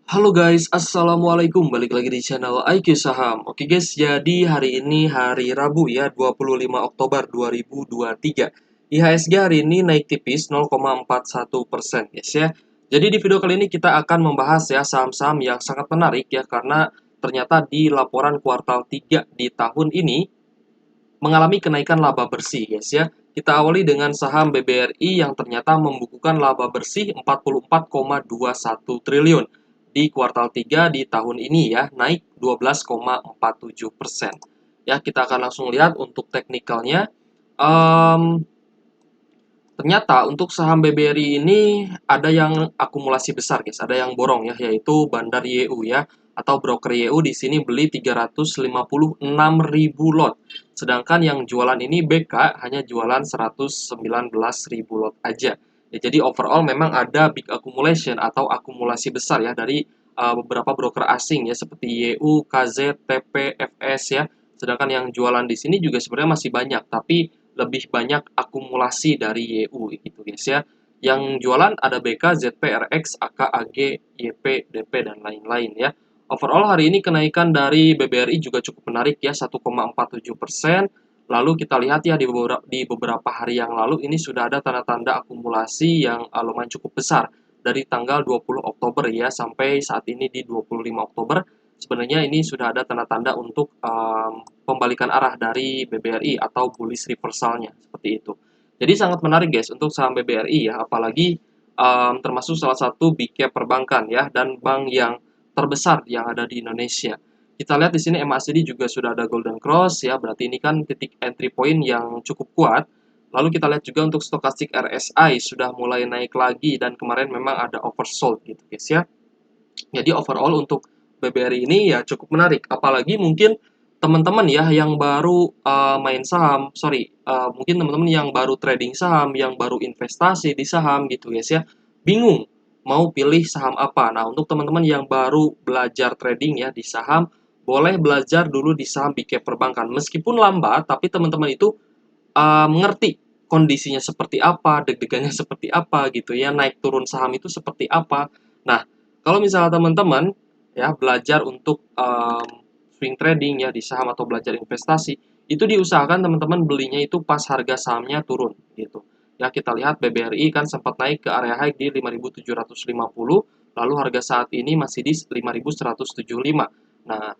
Halo guys, assalamualaikum. Balik lagi di channel IQ Saham. Oke guys, jadi hari ini hari Rabu ya, 25 Oktober 2023. IHSG hari ini naik tipis 0,41% guys ya. Jadi di video kali ini kita akan membahas ya saham-saham yang sangat menarik ya, karena ternyata di laporan kuartal 3 di tahun ini mengalami kenaikan laba bersih guys ya. Kita awali dengan saham BBRI yang ternyata membukukan laba bersih 44,21 triliun di kuartal 3 di tahun ini ya, naik 12,47%. Ya, kita akan langsung lihat untuk teknikalnya. Ternyata untuk saham BBRI ini ada yang akumulasi besar guys, ada yang borong ya, yaitu Bandar YU ya, atau broker YU di sini beli 356.000 lot. Sedangkan yang jualan ini BK hanya jualan 119.000 lot aja. Ya, jadi overall memang ada big accumulation atau akumulasi besar ya dari beberapa broker asing ya, seperti YU, KZ, TP, FS ya. Sedangkan yang jualan di sini juga sebenarnya masih banyak, tapi lebih banyak akumulasi dari YU gitu guys ya. Yang jualan ada BK, ZP, RX, AK, AG, YP, DP, dan lain-lain ya. Overall hari ini kenaikan dari BBRI juga cukup menarik ya, 1,47%. Lalu kita lihat ya di beberapa hari yang lalu ini sudah ada tanda-tanda akumulasi yang lumayan cukup besar. Dari tanggal 20 Oktober ya sampai saat ini di 25 Oktober. Sebenarnya ini sudah ada tanda-tanda untuk pembalikan arah dari BBRI atau bullish reversalnya seperti itu. Jadi sangat menarik guys untuk saham BBRI ya, apalagi termasuk salah satu big cap perbankan ya, dan bank yang terbesar yang ada di Indonesia. Kita lihat di sini MACD juga sudah ada golden cross ya, berarti ini kan titik entry point yang cukup kuat. Lalu kita lihat juga untuk stokastik RSI sudah mulai naik lagi, dan kemarin memang ada oversold gitu guys ya. Jadi overall untuk BBRI ini ya cukup menarik, apalagi mungkin teman-teman ya yang baru main saham, mungkin teman-teman yang baru trading saham, yang baru investasi di saham gitu guys ya, bingung mau pilih saham apa. Nah, untuk teman-teman yang baru belajar trading ya di saham, boleh belajar dulu di saham big cap perbankan. Meskipun lambat, tapi teman-teman itu mengerti kondisinya seperti apa, deg-degannya seperti apa gitu ya, naik turun saham itu seperti apa. Nah, kalau misalnya teman-teman ya belajar untuk swing trading ya di saham atau belajar investasi, itu diusahakan teman-teman belinya itu pas harga sahamnya turun gitu. Ya, kita lihat BBRI kan sempat naik ke area high di 5.750, lalu harga saat ini masih di 5.175. Nah,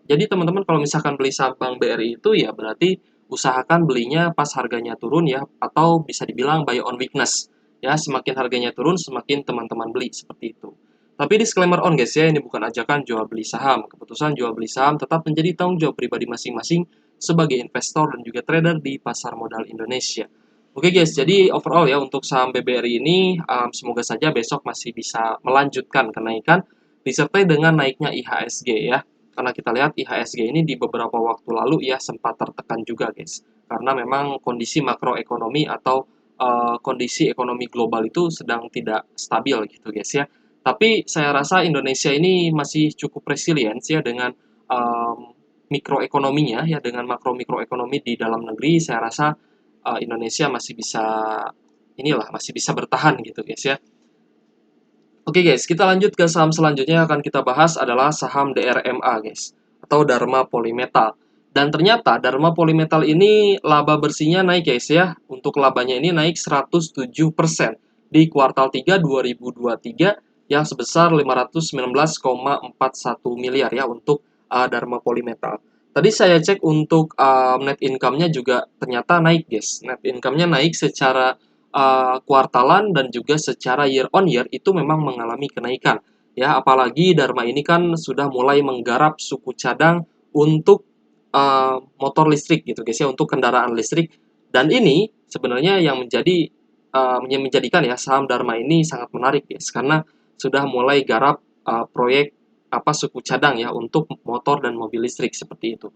jadi teman-teman kalau misalkan beli saham Bank BRI itu ya berarti usahakan belinya pas harganya turun ya, atau bisa dibilang buy on weakness. Ya, semakin harganya turun, semakin teman-teman beli, seperti itu. Tapi disclaimer on guys ya, ini bukan ajakan jual beli saham. Keputusan jual beli saham tetap menjadi tanggung jawab pribadi masing-masing sebagai investor dan juga trader di pasar modal Indonesia. Oke guys, jadi overall ya untuk saham BBRI ini, semoga saja besok masih bisa melanjutkan kenaikan disertai dengan naiknya IHSG ya. Karena kita lihat IHSG ini di beberapa waktu lalu ya sempat tertekan juga guys. Karena memang kondisi makroekonomi atau kondisi ekonomi global itu sedang tidak stabil gitu guys ya. Tapi saya rasa Indonesia ini masih cukup resilient ya dengan mikroekonominya ya, dengan makro-mikroekonomi di dalam negeri. Saya rasa Indonesia masih bisa bertahan gitu guys ya. Oke guys, kita lanjut ke saham selanjutnya yang akan kita bahas adalah saham DRMA guys, atau Dharma Polymetal. Dan ternyata Dharma Polymetal ini laba bersihnya naik guys ya. Untuk labanya ini naik 107% di kuartal 3 2023 yang sebesar 519,41 miliar ya untuk Dharma Polymetal. Tadi saya cek untuk net income-nya juga ternyata naik guys. Net income-nya naik secara kuartalan dan juga secara year on year itu memang mengalami kenaikan. Ya, apalagi Dharma ini kan sudah mulai menggarap suku cadang untuk motor listrik gitu guys ya, untuk kendaraan listrik. Dan ini sebenarnya yang menjadikan ya saham Dharma ini sangat menarik guys, karena sudah mulai garap proyek suku cadang ya untuk motor dan mobil listrik seperti itu.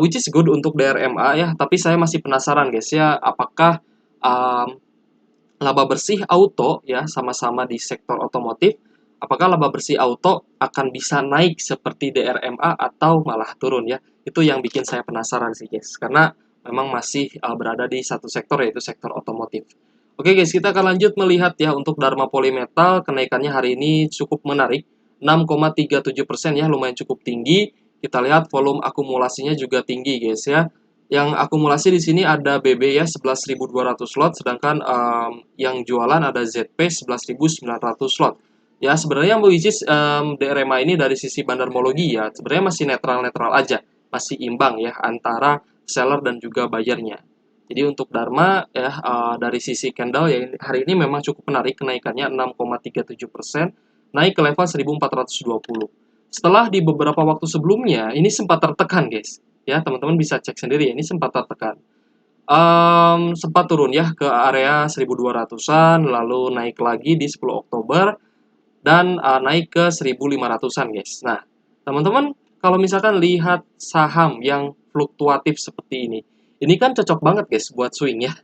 Which is good untuk DRMA ya, tapi saya masih penasaran guys ya, apakah um, laba bersih auto ya, sama-sama di sektor otomotif, apakah laba bersih auto akan bisa naik seperti DRMA atau malah turun ya? Itu yang bikin saya penasaran sih guys, karena memang masih berada di satu sektor, yaitu sektor otomotif. Oke guys, kita akan lanjut melihat ya untuk Dharma Polymetal, kenaikannya hari ini cukup menarik. 6,37% ya, lumayan cukup tinggi. Kita lihat volume akumulasinya juga tinggi guys ya. Yang akumulasi di sini ada BB ya 11.200 lot, sedangkan yang jualan ada ZP 11.900 lot. Ya sebenarnya which is DRMA ini dari sisi bandarmologi ya sebenarnya masih netral-netral aja, masih imbang ya antara seller dan juga buyernya. Jadi untuk Dharma ya dari sisi candle ya hari ini memang cukup menarik kenaikannya 6,37%, naik ke level 1420. Setelah di beberapa waktu sebelumnya ini sempat tertekan guys. Ya, teman-teman bisa cek sendiri ya, ini sempat tertekan. Sempat turun ya ke area 1200-an, lalu naik lagi di 10 Oktober, dan naik ke 1500-an guys. Nah, teman-teman kalau misalkan lihat saham yang fluktuatif seperti ini kan cocok banget guys buat swing ya.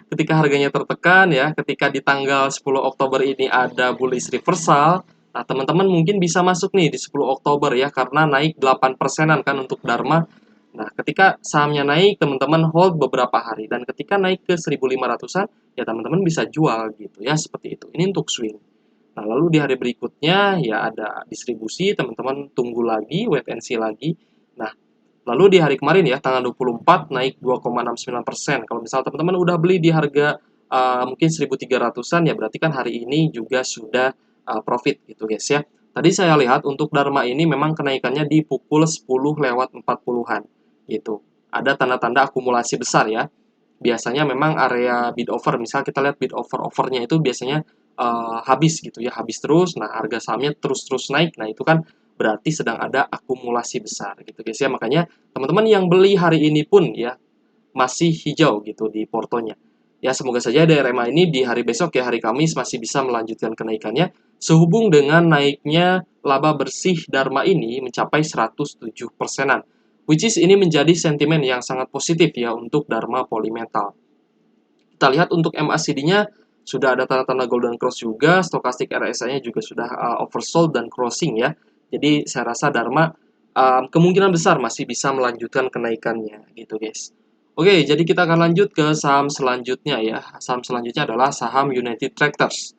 Ketika harganya tertekan ya, ketika di tanggal 10 Oktober ini ada bullish reversal, nah teman-teman mungkin bisa masuk nih di 10 Oktober ya, karena naik 8%-an kan untuk Dharma. Nah, ketika sahamnya naik, teman-teman hold beberapa hari, dan ketika naik ke 1500-an, ya teman-teman bisa jual gitu ya, seperti itu. Ini untuk swing. Nah, lalu di hari berikutnya ya ada distribusi, teman-teman tunggu lagi, wait and see lagi. Nah, lalu di hari kemarin ya, tanggal 24 naik 2,69%. Kalau misal teman-teman udah beli di harga mungkin 1300-an ya berarti kan hari ini juga sudah profit gitu guys ya. Tadi saya lihat untuk Dharma ini memang kenaikannya di pukul 10 lewat 40-an gitu. Ada tanda-tanda akumulasi besar ya. Biasanya memang area bid over, misal kita lihat bid overnya itu biasanya habis gitu ya, habis terus. Nah, harga sahamnya terus-terus naik. Nah, itu kan berarti sedang ada akumulasi besar gitu guys ya. Makanya teman-teman yang beli hari ini pun ya masih hijau gitu di portonya. Ya semoga saja DRMA ini di hari besok ya hari Kamis masih bisa melanjutkan kenaikannya sehubung dengan naiknya laba bersih Dharma ini mencapai 107%-an. Which is ini menjadi sentimen yang sangat positif ya untuk Dharma Polymetal. Kita lihat untuk MACD-nya sudah ada tanda-tanda golden cross juga, stokastik RSI-nya juga sudah oversold dan crossing ya. Jadi saya rasa Dharma kemungkinan besar masih bisa melanjutkan kenaikannya gitu guys. Oke, jadi kita akan lanjut ke saham selanjutnya ya. Saham selanjutnya adalah saham United Tractors.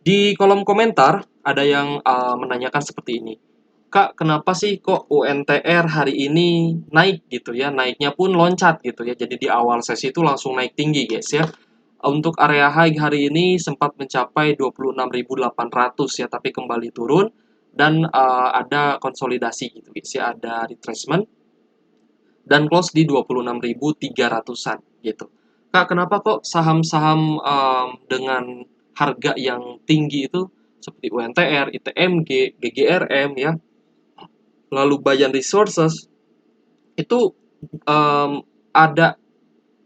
Di kolom komentar ada yang menanyakan seperti ini. Kak, kenapa sih kok UNTR hari ini naik gitu ya? Naiknya pun loncat gitu ya. Jadi di awal sesi itu langsung naik tinggi guys ya. Untuk area high hari ini sempat mencapai 26.800 ya, tapi kembali turun dan ada konsolidasi gitu guys ya, ada retracement dan close di 26.300-an gitu. Kak, kenapa kok saham-saham dengan harga yang tinggi itu seperti UNTR, ITMG, GGRM ya, lalu Bayan Resources itu ada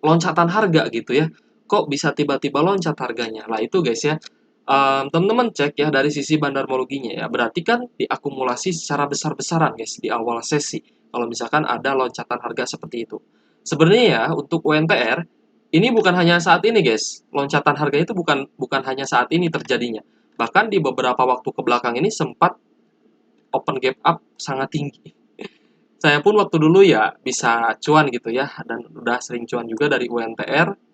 loncatan harga gitu ya. Kok bisa tiba-tiba loncat harganya? Lah itu guys ya, teman-teman cek ya dari sisi bandarmologinya ya. Berarti kan diakumulasi secara besar-besaran guys di awal sesi. Kalau misalkan ada loncatan harga seperti itu. Sebenarnya ya untuk UNTR ini bukan hanya saat ini guys. Loncatan harga itu bukan hanya saat ini terjadinya. Bahkan di beberapa waktu ke belakang ini sempat open gap up sangat tinggi. Saya pun waktu dulu ya bisa cuan gitu ya, dan udah sering cuan juga dari UNTR.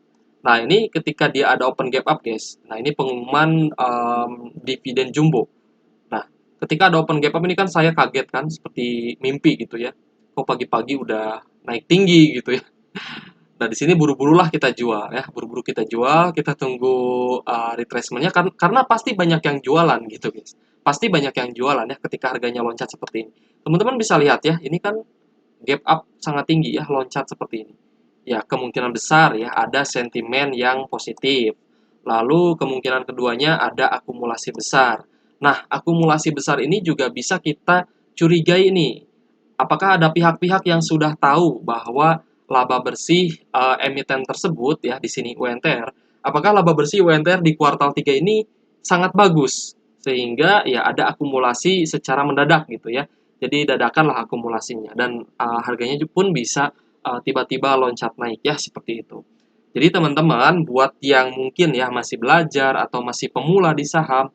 Nah, ini ketika dia ada open gap up, guys. Nah, ini pengumuman dividen jumbo. Nah, ketika ada open gap up ini kan saya kaget kan, seperti mimpi gitu ya. Kok pagi-pagi udah naik tinggi gitu ya. Nah, di sini buru-burulah kita jual ya, buru-buru kita jual, kita tunggu retracement-nya karena pasti banyak yang jualan gitu, guys. Pasti banyak yang jualan ya ketika harganya loncat seperti ini. Teman-teman bisa lihat ya, ini kan gap up sangat tinggi ya, loncat seperti ini. Ya, kemungkinan besar ya ada sentimen yang positif. Lalu kemungkinan keduanya ada akumulasi besar. Nah, akumulasi besar ini juga bisa kita curigai nih. Apakah ada pihak-pihak yang sudah tahu bahwa laba bersih emiten tersebut ya di sini UNTR, apakah laba bersih UNTR di kuartal 3 ini sangat bagus sehingga ya ada akumulasi secara mendadak gitu ya. Jadi dadakanlah akumulasinya dan harganya pun bisa tiba-tiba loncat naik ya seperti itu. Jadi teman-teman buat yang mungkin ya masih belajar atau masih pemula di saham,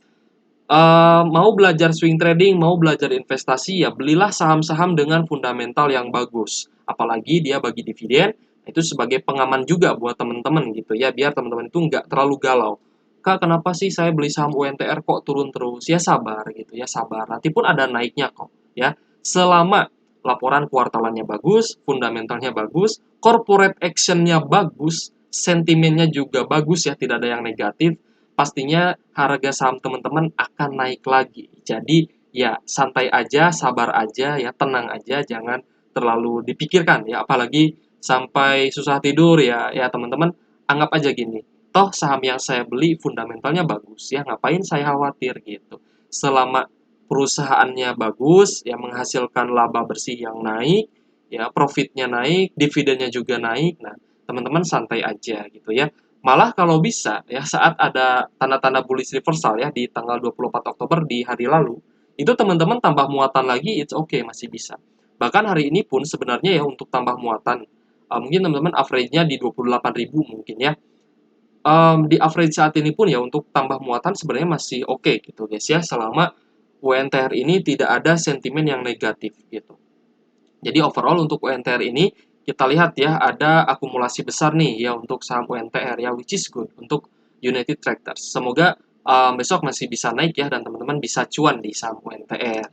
mau belajar swing trading, mau belajar investasi, ya belilah saham-saham dengan fundamental yang bagus. Apalagi dia bagi dividen, itu sebagai pengaman juga buat teman-teman gitu ya, biar teman-teman itu nggak terlalu galau. "Kak, kenapa sih saya beli saham UNTR kok turun terus?" Ya sabar gitu ya, sabar. Nanti pun ada naiknya kok ya. Selama laporan kuartalannya bagus, fundamentalnya bagus, corporate action-nya bagus, sentimennya juga bagus ya, tidak ada yang negatif, pastinya harga saham teman-teman akan naik lagi. Jadi ya santai aja, sabar aja ya, tenang aja, jangan terlalu dipikirkan ya, apalagi sampai susah tidur ya. Ya teman-teman anggap aja gini, toh saham yang saya beli fundamentalnya bagus ya, ngapain saya khawatir gitu. Selama perusahaannya bagus, ya menghasilkan laba bersih yang naik, ya profitnya naik, dividennya juga naik. Nah, teman-teman santai aja gitu ya. Malah kalau bisa ya saat ada tanda-tanda bullish reversal ya di tanggal 24 Oktober di hari lalu, itu teman-teman tambah muatan lagi, it's okay, masih bisa. Bahkan hari ini pun sebenarnya ya untuk tambah muatan, mungkin teman-teman average-nya di 28.000 mungkin ya. Di average saat ini pun ya untuk tambah muatan sebenarnya masih oke gitu guys ya, selama UNTR ini tidak ada sentimen yang negatif gitu. Jadi overall untuk UNTR ini kita lihat ya ada akumulasi besar nih ya untuk saham UNTR ya, which is good untuk United Tractors. Semoga besok masih bisa naik ya dan teman-teman bisa cuan di saham UNTR.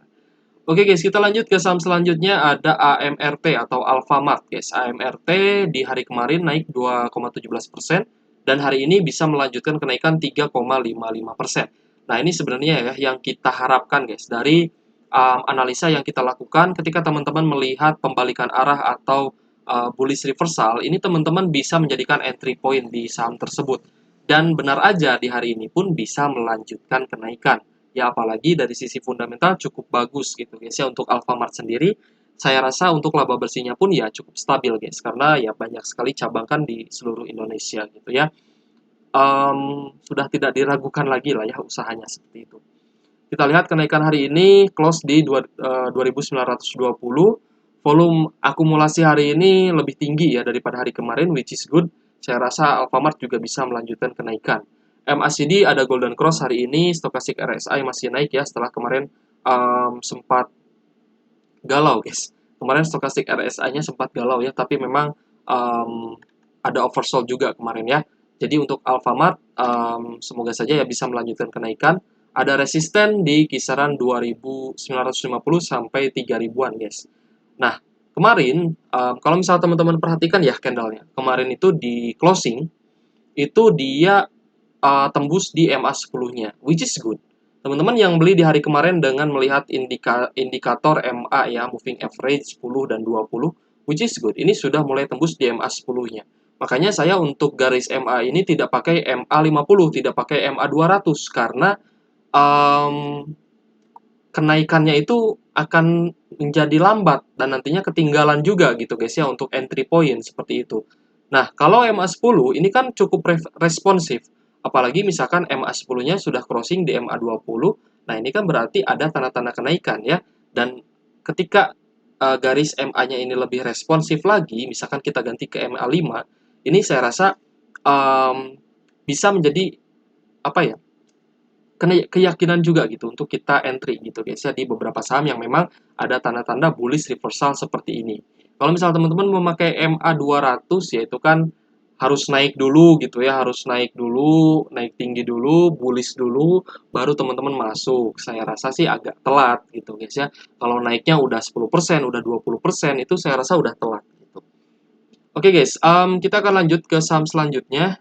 Oke guys, kita lanjut ke saham selanjutnya, ada AMRT atau Alfamart guys. AMRT di hari kemarin naik 2,17% dan hari ini bisa melanjutkan kenaikan 3,55%. Nah, ini sebenarnya ya yang kita harapkan guys dari analisa yang kita lakukan ketika teman-teman melihat pembalikan arah atau bullish reversal, ini teman-teman bisa menjadikan entry point di saham tersebut. Dan benar aja di hari ini pun bisa melanjutkan kenaikan. Ya apalagi dari sisi fundamental cukup bagus gitu guys ya untuk Alfamart sendiri. Saya rasa untuk laba bersihnya pun ya cukup stabil guys karena ya banyak sekali cabang kan di seluruh Indonesia gitu ya. Sudah tidak diragukan lagi lah ya usahanya seperti itu. Kita lihat kenaikan hari ini close di 2.920. Volume akumulasi hari ini lebih tinggi ya daripada hari kemarin, which is good. Saya rasa Alfamart juga bisa melanjutkan kenaikan. MACD ada golden cross hari ini, Stochastic RSI masih naik ya setelah kemarin sempat galau guys. Kemarin Stochastic RSI-nya sempat galau ya, tapi memang ada oversold juga kemarin ya. Jadi untuk Alfamart semoga saja ya bisa melanjutkan kenaikan. Ada resisten di kisaran 2.950 sampai 3.000-an guys. Nah, kemarin kalau misalnya teman-teman perhatikan ya candlenya, kemarin itu di closing itu dia tembus di MA10-nya, which is good. Teman-teman yang beli di hari kemarin dengan melihat indikator MA ya, moving average 10 dan 20, which is good. Ini sudah mulai tembus di MA10-nya. Makanya saya untuk garis MA ini tidak pakai MA50, tidak pakai MA200 karena um, kenaikannya itu akan menjadi lambat dan nantinya ketinggalan juga gitu guys ya untuk entry point seperti itu. Nah, kalau MA10 ini kan cukup responsif. Apalagi misalkan MA10-nya sudah crossing di MA20. Nah, ini kan berarti ada tanda-tanda kenaikan ya. Dan ketika garis MA-nya ini lebih responsif lagi, misalkan kita ganti ke MA5, ini saya rasa um, bisa menjadi apa ya? Keyakinan juga gitu untuk kita entry gitu guys ya di beberapa saham yang memang ada tanda-tanda bullish reversal seperti ini. Kalau misal teman-teman memakai MA200 yaitu kan harus naik dulu gitu ya, harus naik dulu, naik tinggi dulu, bullish dulu, baru teman-teman masuk. Saya rasa sih agak telat gitu guys ya. Kalau naiknya udah 10%, udah 20% itu saya rasa udah telat gitu. Oke guys, kita akan lanjut ke saham selanjutnya.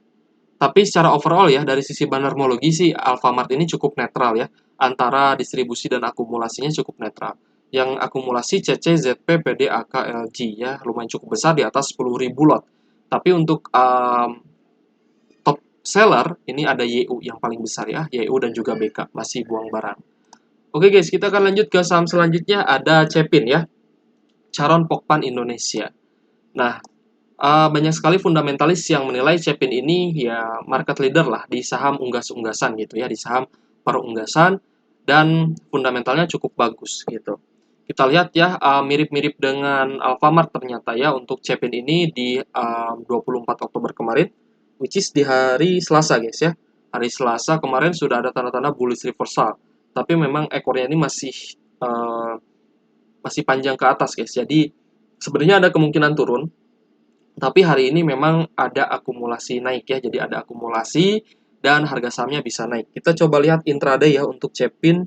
Tapi secara overall ya, dari sisi banarmologi sih Alfamart ini cukup netral ya. Antara distribusi dan akumulasinya cukup netral. Yang akumulasi CC, ZP, PD, AK, LG ya, lumayan cukup besar di atas 10.000 lot. Tapi untuk top seller, ini ada YU yang paling besar ya, YU dan juga BK, masih buang barang. Oke guys, kita akan lanjut ke saham selanjutnya, ada Cepin ya, Charon Pokpan Indonesia. Nah, banyak sekali fundamentalis yang menilai Cepin ini ya market leader lah di saham unggas-unggasan gitu ya, di saham perunggasan dan fundamentalnya cukup bagus gitu. Kita lihat ya, mirip-mirip dengan Alfamart ternyata ya untuk Cepin ini di 24 Oktober kemarin, which is di hari Selasa guys ya. Hari Selasa kemarin sudah ada tanda-tanda bullish reversal, tapi memang ekornya ini uh, masih panjang ke atas guys. Jadi sebenarnya ada kemungkinan turun, tapi hari ini memang ada akumulasi naik ya, jadi ada akumulasi dan harga sahamnya bisa naik. Kita coba lihat intraday ya untuk Cepin,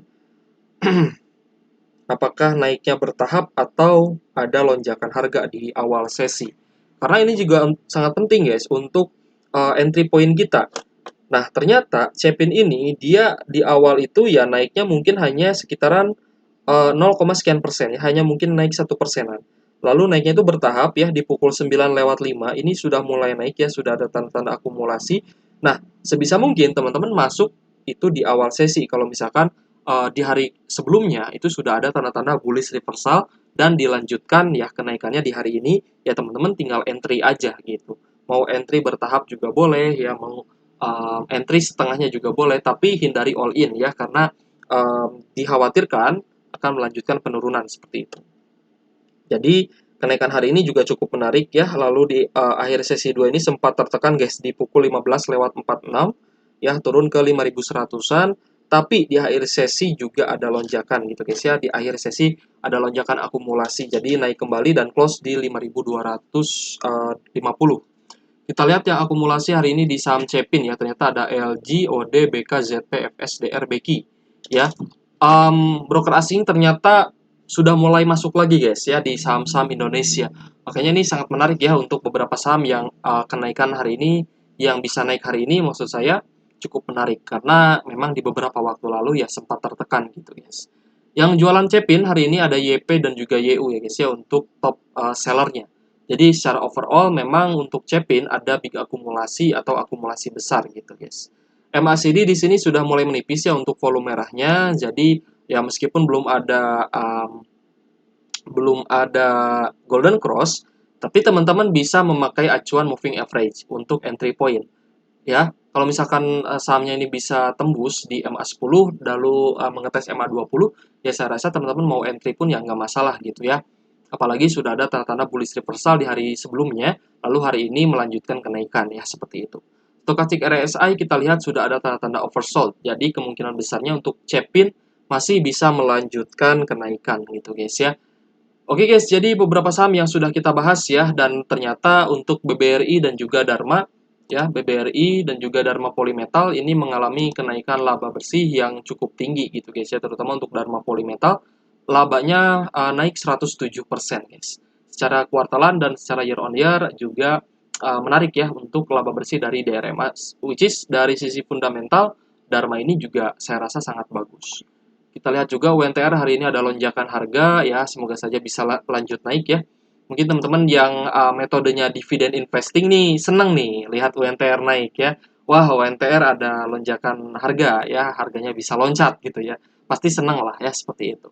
apakah naiknya bertahap atau ada lonjakan harga di awal sesi. Karena ini juga sangat penting guys untuk entry point kita. Nah, ternyata Cepin ini dia di awal itu ya naiknya mungkin hanya sekitaran 0, sekian persen ya, hanya mungkin naik 1%-an. Lalu naiknya itu bertahap ya, di pukul 9:05 ini sudah mulai naik ya, sudah ada tanda-tanda akumulasi. Nah, sebisa mungkin teman-teman masuk itu di awal sesi. Kalau misalkan di hari sebelumnya itu sudah ada tanda-tanda bullish reversal dan dilanjutkan ya kenaikannya di hari ini, ya teman-teman tinggal entry aja gitu. Mau entry bertahap juga boleh ya, mau entry setengahnya juga boleh, tapi hindari all in ya, karena dikhawatirkan akan melanjutkan penurunan seperti itu. Jadi kenaikan hari ini juga cukup menarik ya. Lalu di akhir sesi 2 ini sempat tertekan guys di pukul 15:46 ya, turun ke 5100-an. Tapi di akhir sesi juga ada lonjakan gitu guys ya. Di akhir sesi ada lonjakan akumulasi. Jadi naik kembali dan close di 5250. Kita lihat yang akumulasi hari ini di saham Cepin ya. Ternyata ada LG, OD, BK, ZP, FSDR, BQ ya. Broker asing ternyata sudah mulai masuk lagi guys ya di saham-saham Indonesia. Makanya ini sangat menarik ya untuk beberapa saham yang kenaikan hari ini, yang bisa naik hari ini maksud saya cukup menarik karena memang di beberapa waktu lalu ya sempat tertekan gitu guys. Yang jualan Cepin hari ini ada YP dan juga YU ya guys ya untuk top sellernya. Jadi secara overall memang untuk Cepin ada big akumulasi atau akumulasi besar gitu guys. MACD di sini sudah mulai menipis ya untuk volume merahnya. Jadi ya meskipun belum ada golden cross, tapi teman-teman bisa memakai acuan moving average untuk entry point. Ya, kalau misalkan sahamnya ini bisa tembus di MA10 lalu mengetes MA20, ya saya rasa teman-teman mau entry pun ya nggak masalah gitu ya. Apalagi sudah ada tanda-tanda bullish reversal di hari sebelumnya, lalu hari ini melanjutkan kenaikan ya seperti itu. Stochastic RSI kita lihat sudah ada tanda-tanda oversold, jadi kemungkinan besarnya untuk Cepin masih bisa melanjutkan kenaikan gitu guys ya. Oke guys, jadi beberapa saham yang sudah kita bahas ya, dan ternyata untuk BBRI dan juga Dharma, ya BBRI dan juga Dharma Polymetal ini mengalami kenaikan laba bersih yang cukup tinggi gitu guys ya, terutama untuk Dharma Polymetal, labanya naik 107% guys. Secara kuartalan dan secara year on year juga menarik ya untuk laba bersih dari DRMA, which is dari sisi fundamental, Dharma ini juga saya rasa sangat bagus. Kita lihat juga UNTR hari ini ada lonjakan harga ya, semoga saja bisa lanjut naik ya. Mungkin teman-teman yang metodenya dividen investing nih seneng nih lihat UNTR naik ya. Wah, UNTR ada lonjakan harga ya, harganya bisa loncat gitu ya. Pasti seneng lah ya seperti itu.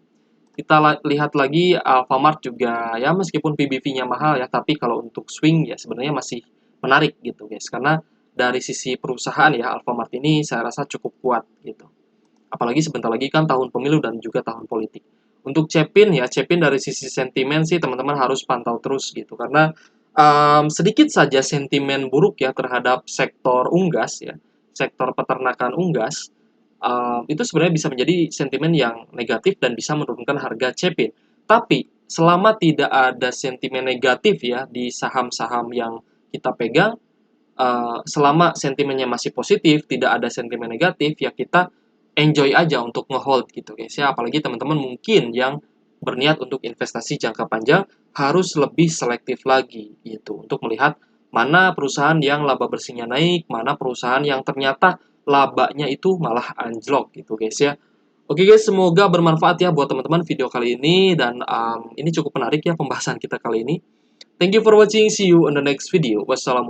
Kita lihat lagi Alfamart juga ya, meskipun PBV-nya mahal ya, tapi kalau untuk swing ya sebenarnya masih menarik gitu guys. Karena dari sisi perusahaan ya Alfamart ini saya rasa cukup kuat gitu. Apalagi sebentar lagi kan tahun pemilu dan juga tahun politik. Untuk Cepin ya, Cepin dari sisi sentimen sih teman-teman harus pantau terus gitu. Karena sedikit saja sentimen buruk ya terhadap sektor unggas ya, sektor peternakan unggas, itu sebenarnya bisa menjadi sentimen yang negatif dan bisa menurunkan harga Cepin. Tapi selama tidak ada sentimen negatif ya di saham-saham yang kita pegang, selama sentimennya masih positif, tidak ada sentimen negatif, ya kita enjoy aja untuk ngehold gitu guys ya. Apalagi teman-teman mungkin yang berniat untuk investasi jangka panjang harus lebih selektif lagi gitu untuk melihat mana perusahaan yang laba bersihnya naik, mana perusahaan yang ternyata labanya itu malah anjlok gitu guys ya. Oke guys, semoga bermanfaat ya buat teman-teman video kali ini, dan ini cukup menarik ya pembahasan kita kali ini. Thank you for watching, see you on the next video. Wassalamualaikum.